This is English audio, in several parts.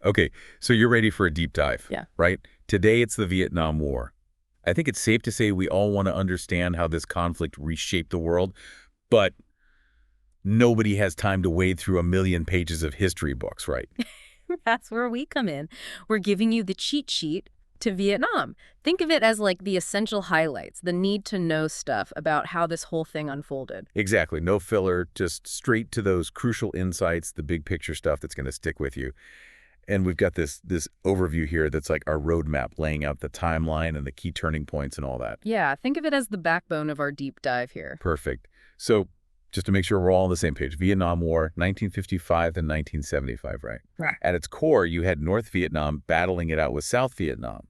Okay, so you're ready for a deep dive, Yeah. right? Today it's the Vietnam War. I think it's safe to say we all want to understand how this conflict reshaped the world, but nobody has time to wade through a million pages of history books, right? That's where we come in. We're giving you the cheat sheet to Vietnam. Think of it as like the essential highlights, the need-to-know stuff about how this whole thing unfolded. Exactly. No filler, just straight to those crucial insights, the big picture stuff that's going to stick with you. And we've got this overview here that's like our roadmap, laying out the timeline and the key turning points and all that. Yeah, think of it as the backbone of our deep dive here. Perfect. So just to make sure we're all on the same page, Vietnam War, 1955 to 1975, right? Right. At its core, you had North Vietnam battling it out with South Vietnam.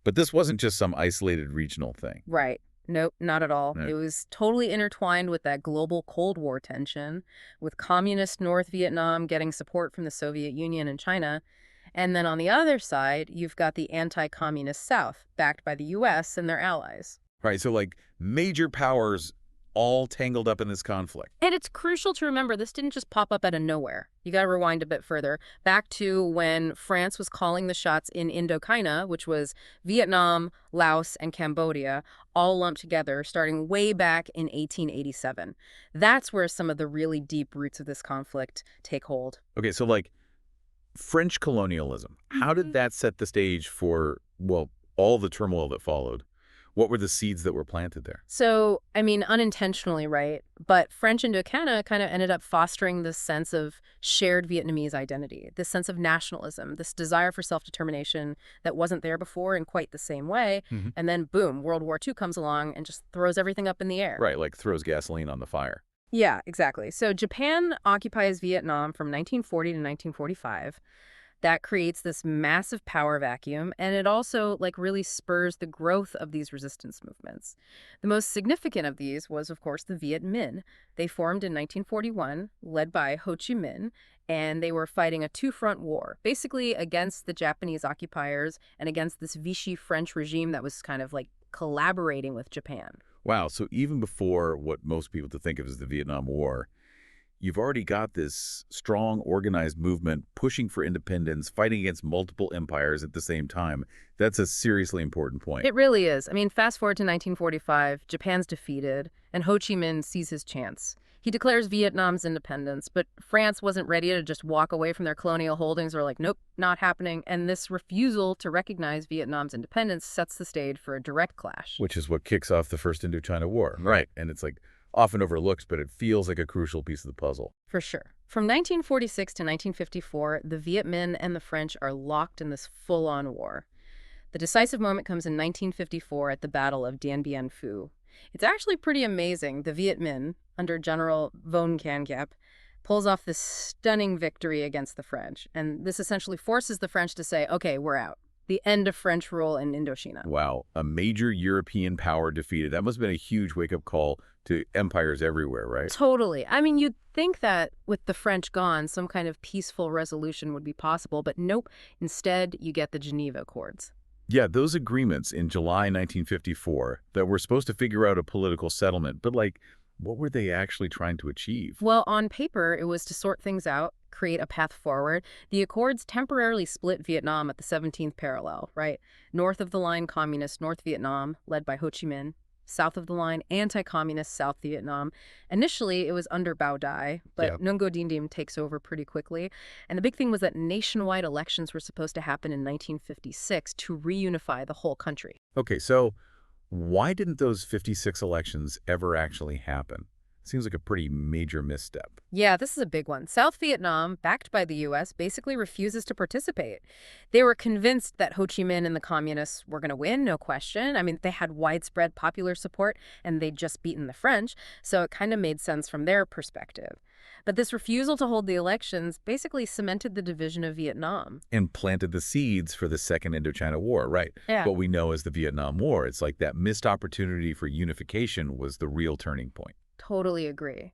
But this wasn't just some isolated regional thing. Right. Nope, not at all. Right. It was totally intertwined with that global Cold War tension, with communist North Vietnam getting support from the Soviet Union and China. And then on the other side, you've got the anti-communist South, backed by the U.S. and their allies. Right, so like major powers all tangled up in this conflict. And it's crucial to remember this didn't just pop up out of nowhere. You got to rewind a bit further, back to when France was calling the shots in Indochina, which was Vietnam, Laos, and Cambodia, all lumped together, starting way back in 1887. That's where some of the really deep roots of this conflict take hold. Okay, so like French colonialism, how did that set the stage for, well, all the turmoil that followed? What were the seeds that were planted there? So, I mean, unintentionally, right? But French Indochina kind of ended up fostering this sense of shared Vietnamese identity, this sense of nationalism, this desire for self-determination that wasn't there before in quite the same way. And then, boom, World War II comes along and just throws everything up in the air. Right, like throws gasoline on the fire. Yeah, exactly. So Japan occupies Vietnam from 1940 to 1945. That creates this massive power vacuum, and it also really spurs the growth of these resistance movements. The most significant of these was, of course, the Viet Minh. They formed in 1941, led by Ho Chi Minh, and they were fighting a two-front war, basically against the Japanese occupiers and against this Vichy French regime that was kind of like collaborating with Japan. Wow, so even before what most people think of as the Vietnam War, you've already got this strong, organized movement pushing for independence, fighting against multiple empires at the same time. That's a seriously important point. It really is. I mean, fast forward to 1945, Japan's defeated, and Ho Chi Minh sees his chance. He declares Vietnam's independence, but France wasn't ready to just walk away from their colonial holdings or like, nope, not happening. And this refusal to recognize Vietnam's independence sets the stage for a direct clash. Which is what kicks off the First Indochina War. Right. And it's like often overlooked, but it feels like a crucial piece of the puzzle. For sure. From 1946 to 1954, the Viet Minh and the French are locked in this full-on war. The decisive moment comes in 1954 at the Battle of Dien Bien Phu. It's actually pretty amazing. The Viet Minh, under General Von Can Giap, pulls off this stunning victory against the French. And this essentially forces the French to say, okay, we're out. The end of French rule in Indochina. Wow, a major European power defeated. That must have been a huge wake-up call to empires everywhere, right? Totally. I mean, you'd think that with the French gone, some kind of peaceful resolution would be possible, but nope. Instead, you get the Geneva Accords. Yeah, those agreements in July 1954 that were supposed to figure out a political settlement, but what were they actually trying to achieve? Well, on paper, it was to sort things out, create a path forward. The Accords temporarily split Vietnam at the 17th parallel, right? North of the line, communist North Vietnam, led by Ho Chi Minh. South of the line, anti-communist South Vietnam. Initially, it was under Bao Dai, but Nung Ngo Dinh Diem takes over pretty quickly. And the big thing was that nationwide elections were supposed to happen in 1956 to reunify the whole country. Okay, so why didn't those 56 elections ever actually happen? Seems like a pretty major misstep. Yeah, this is a big one. South Vietnam, backed by the U.S., basically refuses to participate. They were convinced that Ho Chi Minh and the communists were going to win, no question. I mean, they had widespread popular support, and they'd just beaten the French, so it kind of made sense from their perspective. But this refusal to hold the elections basically cemented the division of Vietnam. And planted the seeds for the Second Indochina War, right? Yeah. What we know as the Vietnam War. It's like that missed opportunity for unification was the real turning point. Totally agree.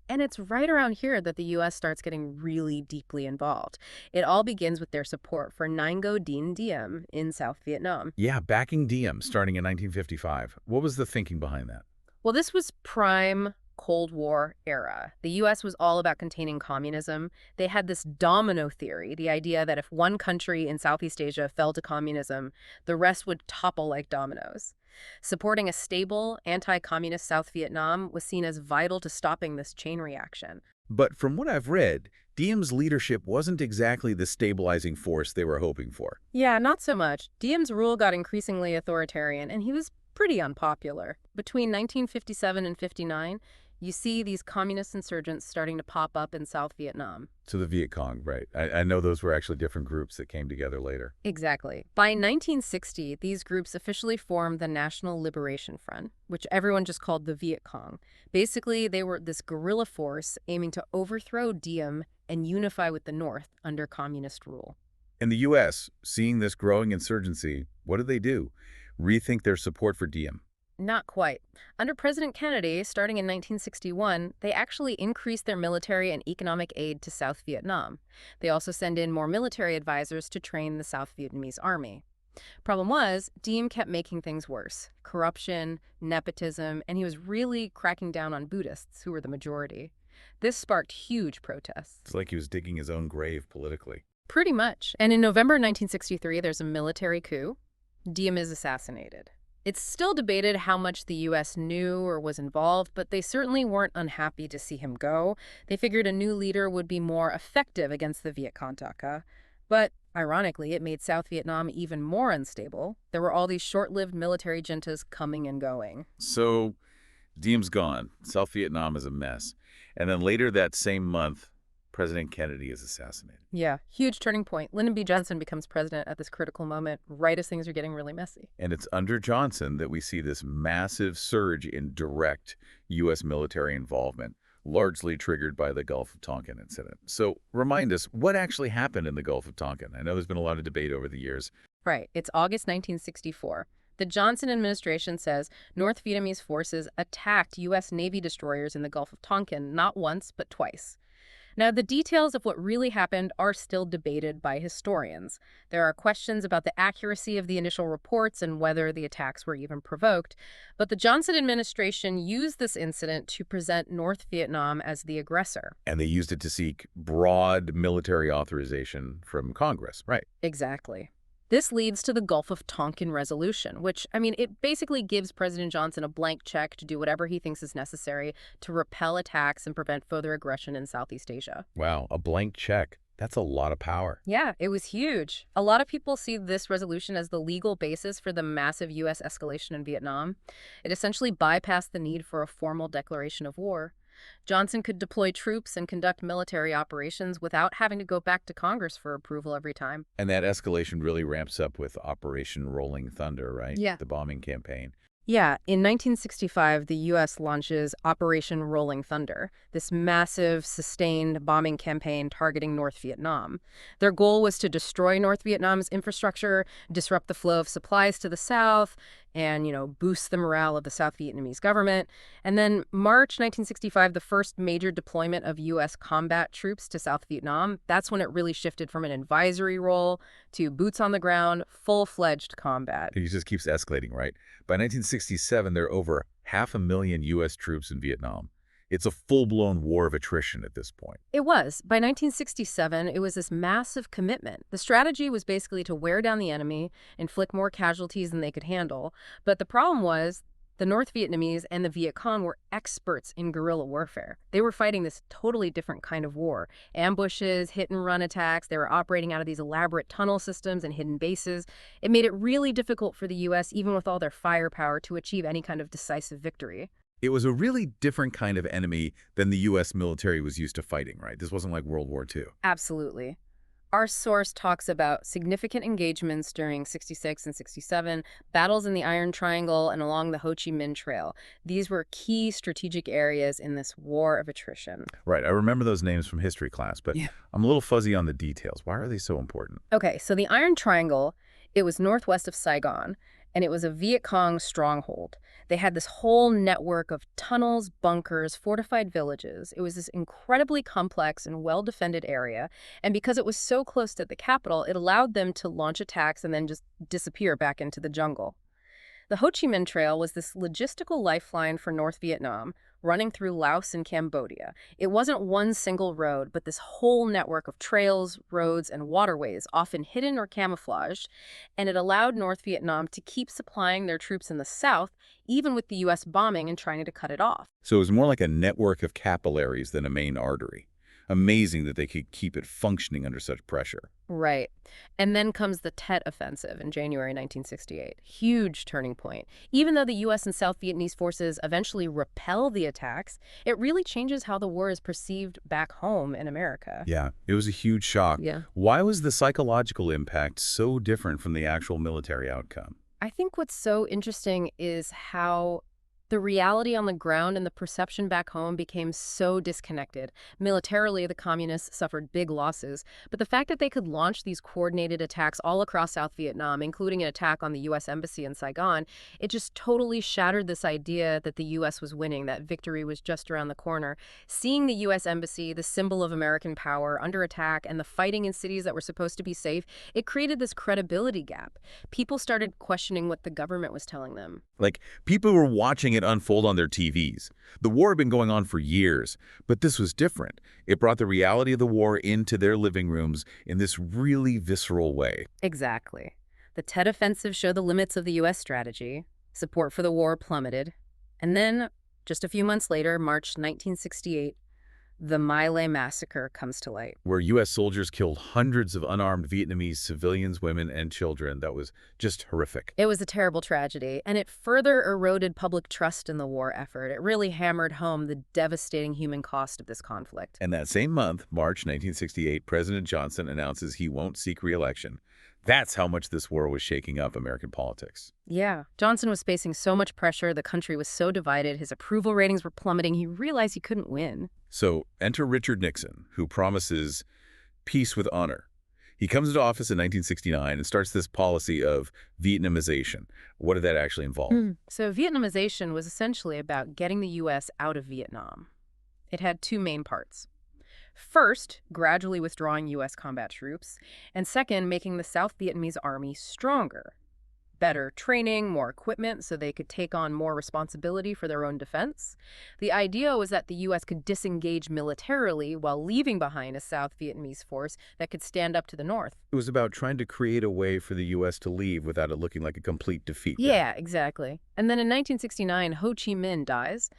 And it's right around here that the U.S. starts getting really deeply involved. It all begins with their support for Nang Ngo Dinh Diem in South Vietnam. Yeah, backing Diem starting in 1955. What was the thinking behind that? Well, this was prime Cold War era. The U.S. was all about containing communism. They had this domino theory, the idea that if one country in Southeast Asia fell to communism, the rest would topple like dominoes. Supporting a stable, anti-communist South Vietnam was seen as vital to stopping this chain reaction. But from what I've read, Diem's leadership wasn't exactly the stabilizing force they were hoping for. Yeah, not so much. Diem's rule got increasingly authoritarian, and he was pretty unpopular. Between 1957 and 59, you see these communist insurgents starting to pop up in South Vietnam. To the Viet Cong, right. I know those were actually different groups that came together later. Exactly. By 1960, these groups officially formed the National Liberation Front, which everyone just called the Viet Cong. Basically, they were this guerrilla force aiming to overthrow Diem and unify with the North under communist rule. In the U.S., seeing this growing insurgency, what did they do? Rethink their support for Diem. Not quite. Under President Kennedy, starting in 1961, they actually increased their military and economic aid to South Vietnam. They also send in more military advisors to train the South Vietnamese army. Problem was, Diem kept making things worse. Corruption, nepotism, and he was really cracking down on Buddhists, who were the majority. This sparked huge protests. It's like he was digging his own grave politically. Pretty much. And in November 1963, there's a military coup. Diem is assassinated. It's still debated how much the U.S. knew or was involved, but they certainly weren't unhappy to see him go. They figured a new leader would be more effective against the Viet Cong. But, ironically, it made South Vietnam even more unstable. There were all these short-lived military juntas coming and going. So, Diem's gone. South Vietnam is a mess. And then later that same month, President Kennedy is assassinated. Yeah, huge turning point. Lyndon B. Johnson becomes president at this critical moment, right as things are getting really messy. And it's under Johnson that we see this massive surge in direct U.S. military involvement, largely triggered by the Gulf of Tonkin incident. So remind us, what actually happened in the Gulf of Tonkin? I know there's been a lot of debate over the years. Right. It's August 1964. The Johnson administration says North Vietnamese forces attacked U.S. Navy destroyers in the Gulf of Tonkin not once, but twice. Now, the details of what really happened are still debated by historians. There are questions about the accuracy of the initial reports and whether the attacks were even provoked. But the Johnson administration used this incident to present North Vietnam as the aggressor. And they used it to seek broad military authorization from Congress, right? Exactly. This leads to the Gulf of Tonkin Resolution, which, it basically gives President Johnson a blank check to do whatever he thinks is necessary to repel attacks and prevent further aggression in Southeast Asia. Wow, a blank check. That's a lot of power. Yeah, it was huge. A lot of people see this resolution as the legal basis for the massive U.S. escalation in Vietnam. It essentially bypassed the need for a formal declaration of war. Johnson could deploy troops and conduct military operations without having to go back to Congress for approval every time. And that escalation really ramps up with Operation Rolling Thunder, right? Yeah. The bombing campaign. Yeah, in 1965, the U.S. launches Operation Rolling Thunder, this massive, sustained bombing campaign targeting North Vietnam. Their goal was to destroy North Vietnam's infrastructure, disrupt the flow of supplies to the south, and, boost the morale of the South Vietnamese government. And then March 1965, the first major deployment of U.S. combat troops to South Vietnam, that's when it really shifted from an advisory role to boots on the ground, full-fledged combat. It just keeps escalating, right? By 1967, there are over 500,000 U.S. troops in Vietnam. It's a full-blown war of attrition at this point. It was. By 1967, it was this massive commitment. The strategy was basically to wear down the enemy, inflict more casualties than they could handle. But the problem was the North Vietnamese and the Viet Cong were experts in guerrilla warfare. They were fighting this totally different kind of war. Ambushes, hit-and-run attacks. They were operating out of these elaborate tunnel systems and hidden bases. It made it really difficult for the U.S., even with all their firepower, to achieve any kind of decisive victory. It was a really different kind of enemy than the U.S. military was used to fighting, right? This wasn't like World War II. Absolutely. Our source talks about significant engagements during 66 and 67, battles in the Iron Triangle and along the Ho Chi Minh Trail. These were key strategic areas in this war of attrition. Right. I remember those names from history class, but I'm a little fuzzy on the details. Why are they so important? Okay, so the Iron Triangle, it was northwest of Saigon, and it was a Viet Cong stronghold. They had this whole network of tunnels, bunkers, fortified villages. It was this incredibly complex and well-defended area, and because it was so close to the capital, it allowed them to launch attacks and then just disappear back into the jungle. The Ho Chi Minh Trail was this logistical lifeline for North Vietnam, running through Laos and Cambodia. It wasn't one single road, but this whole network of trails, roads, and waterways, often hidden or camouflaged, and it allowed North Vietnam to keep supplying their troops in the south, even with the U.S. bombing and trying to cut it off. So it was more like a network of capillaries than a main artery. Amazing that they could keep it functioning under such pressure. Right. And then comes the Tet Offensive in January 1968. Huge turning point. Even though the U.S. and South Vietnamese forces eventually repel the attacks, it really changes how the war is perceived back home in America. Yeah, it was a huge shock. Yeah. Why was the psychological impact so different from the actual military outcome? I think what's so interesting is how the reality on the ground and the perception back home became so disconnected. Militarily, the communists suffered big losses, but the fact that they could launch these coordinated attacks all across South Vietnam, including an attack on the U.S. Embassy in Saigon, it just totally shattered this idea that the U.S. was winning, that victory was just around the corner. Seeing the U.S. Embassy, the symbol of American power, under attack, and the fighting in cities that were supposed to be safe, it created this credibility gap. People started questioning what the government was telling them. Like, people were watching it unfold on their TVs. The war had been going on for years, but this was different. It brought the reality of the war into their living rooms in this really visceral way. Exactly. The Tet Offensive showed the limits of the U.S. strategy. Support for the war plummeted. And then, just a few months later, March 1968, the My Lai massacre comes to light. Where U.S. soldiers killed hundreds of unarmed Vietnamese civilians, women, and children. That was just horrific. It was a terrible tragedy, and it further eroded public trust in the war effort. It really hammered home the devastating human cost of this conflict. And that same month, March 1968, President Johnson announces he won't seek re-election. That's how much this war was shaking up American politics. Yeah, Johnson was facing so much pressure, the country was so divided, his approval ratings were plummeting, he realized he couldn't win. So enter Richard Nixon, who promises peace with honor. He comes into office in 1969 and starts this policy of Vietnamization. What did that actually involve? So Vietnamization was essentially about getting the U.S. out of Vietnam. It had two main parts. First, gradually withdrawing U.S. combat troops, and second, making the South Vietnamese army stronger. Better training, more equipment, so they could take on more responsibility for their own defense. The idea was that the U.S. could disengage militarily while leaving behind a South Vietnamese force that could stand up to the North. It was about trying to create a way for the U.S. to leave without it looking like a complete defeat. Yeah, exactly. And then in 1969, Ho Chi Minh dies.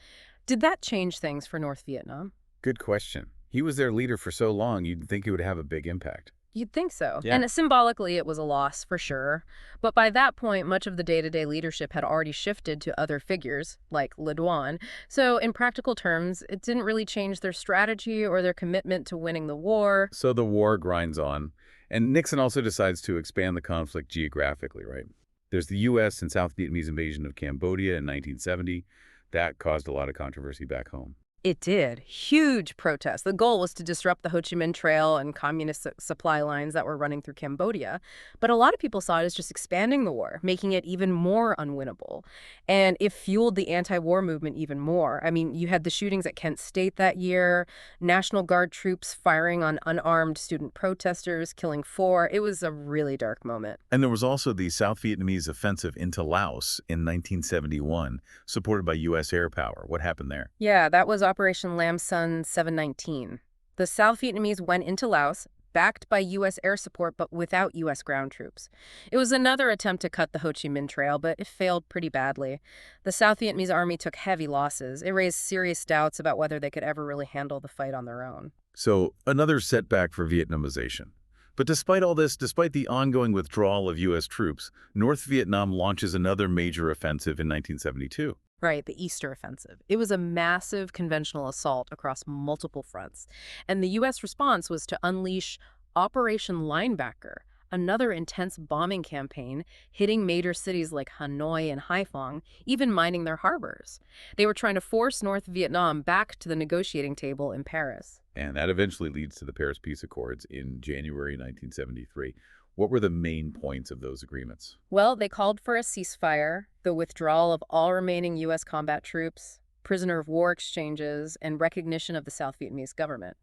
Did that change things for North Vietnam? Good question. He was their leader for so long, you'd think it would have a big impact. You'd think so. Yeah. And symbolically, it was a loss for sure. But by that point, much of the day-to-day leadership had already shifted to other figures, like Le Duan. So in practical terms, it didn't really change their strategy or their commitment to winning the war. So the war grinds on. And Nixon also decides to expand the conflict geographically, right? There's the U.S. and South Vietnamese invasion of Cambodia in 1970. That caused a lot of controversy back home. It did. Huge protests. The goal was to disrupt the Ho Chi Minh Trail and communist supply lines that were running through Cambodia. But a lot of people saw it as just expanding the war, making it even more unwinnable. And it fueled the anti-war movement even more. I mean, you had the shootings at Kent State that year, National Guard troops firing on unarmed student protesters, killing 4. It was a really dark moment. And there was also the South Vietnamese offensive into Laos in 1971, supported by U.S. air power. What happened there? Yeah, that was Operation Lam Son 719. The South Vietnamese went into Laos, backed by U.S. air support but without U.S. ground troops. It was another attempt to cut the Ho Chi Minh Trail, but it failed pretty badly. The South Vietnamese army took heavy losses. It raised serious doubts about whether they could ever really handle the fight on their own. So another setback for Vietnamization. But despite all this, despite the ongoing withdrawal of U.S. troops, North Vietnam launches another major offensive in 1972. Right, the Easter Offensive. It was a massive conventional assault across multiple fronts. And the U.S. response was to unleash Operation Linebacker, another intense bombing campaign hitting major cities like Hanoi and Haiphong, even mining their harbors. They were trying to force North Vietnam back to the negotiating table in Paris. And that eventually leads to the Paris Peace Accords in January 1973. What were the main points of those agreements? Well, they called for a ceasefire, the withdrawal of all remaining U.S. combat troops, prisoner of war exchanges, and recognition of the South Vietnamese government.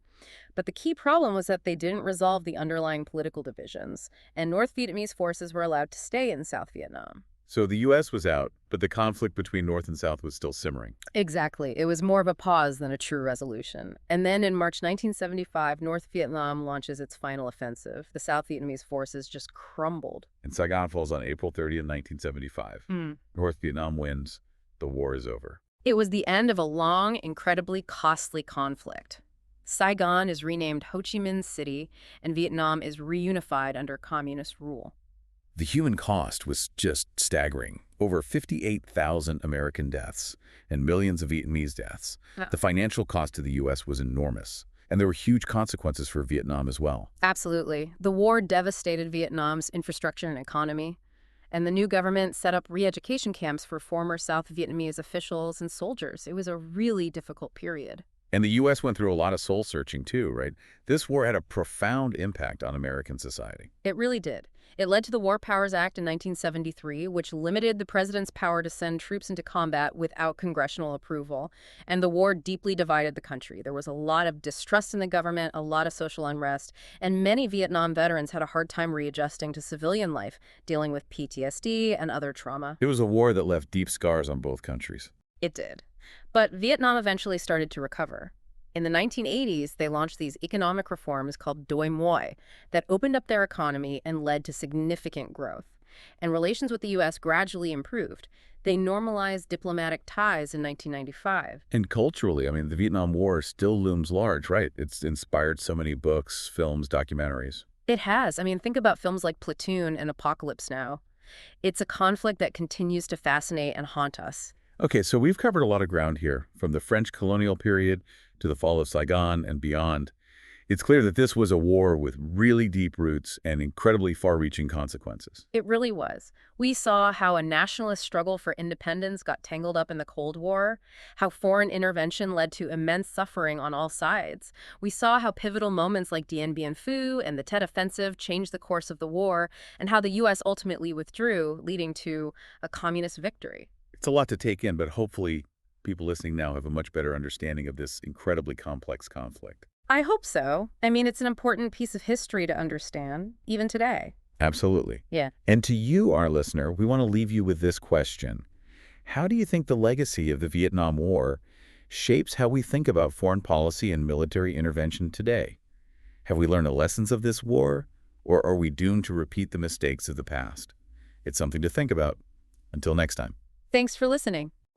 But the key problem was that they didn't resolve the underlying political divisions, and North Vietnamese forces were allowed to stay in South Vietnam. So the U.S. was out, but the conflict between North and South was still simmering. Exactly. It was more of a pause than a true resolution. And then in March 1975, North Vietnam launches its final offensive. The South Vietnamese forces just crumbled. And Saigon falls on April 30th, 1975. Mm. North Vietnam wins. The war is over. It was the end of a long, incredibly costly conflict. Saigon is renamed Ho Chi Minh City, and Vietnam is reunified under communist rule. The human cost was just staggering. Over 58,000 American deaths and millions of Vietnamese deaths. Yeah. The financial cost to the U.S. was enormous, and there were huge consequences for Vietnam as well. Absolutely. The war devastated Vietnam's infrastructure and economy, and the new government set up re-education camps for former South Vietnamese officials and soldiers. It was a really difficult period. And the U.S. went through a lot of soul-searching too, right? This war had a profound impact on American society. It really did. It led to the War Powers Act in 1973, which limited the president's power to send troops into combat without congressional approval. And the war deeply divided the country. There was a lot of distrust in the government, a lot of social unrest, and many Vietnam veterans had a hard time readjusting to civilian life, dealing with PTSD and other trauma. It was a war that left deep scars on both countries. It did. But Vietnam eventually started to recover. In the 1980s, they launched these economic reforms called Doi Moi that opened up their economy and led to significant growth. And relations with the U.S. gradually improved. They normalized diplomatic ties in 1995. And culturally, I mean, the Vietnam War still looms large, right? It's inspired so many books, films, documentaries. It has. I mean, think about films like Platoon and Apocalypse Now. It's a conflict that continues to fascinate and haunt us. Okay, so we've covered a lot of ground here, from the French colonial period to the fall of Saigon and beyond. It's clear that this was a war with really deep roots and incredibly far-reaching consequences. It really was. We saw how a nationalist struggle for independence got tangled up in the Cold War, how foreign intervention led to immense suffering on all sides. We saw how pivotal moments like Dien Bien Phu and the Tet Offensive changed the course of the war, and how the U.S. ultimately withdrew, leading to a communist victory. It's a lot to take in, but hopefully people listening now have a much better understanding of this incredibly complex conflict. I hope so. I mean, it's an important piece of history to understand, even today. Absolutely. Yeah. And to you, our listener, we want to leave you with this question. How do you think the legacy of the Vietnam War shapes how we think about foreign policy and military intervention today? Have we learned the lessons of this war, or are we doomed to repeat the mistakes of the past? It's something to think about. Until next time. Thanks for listening.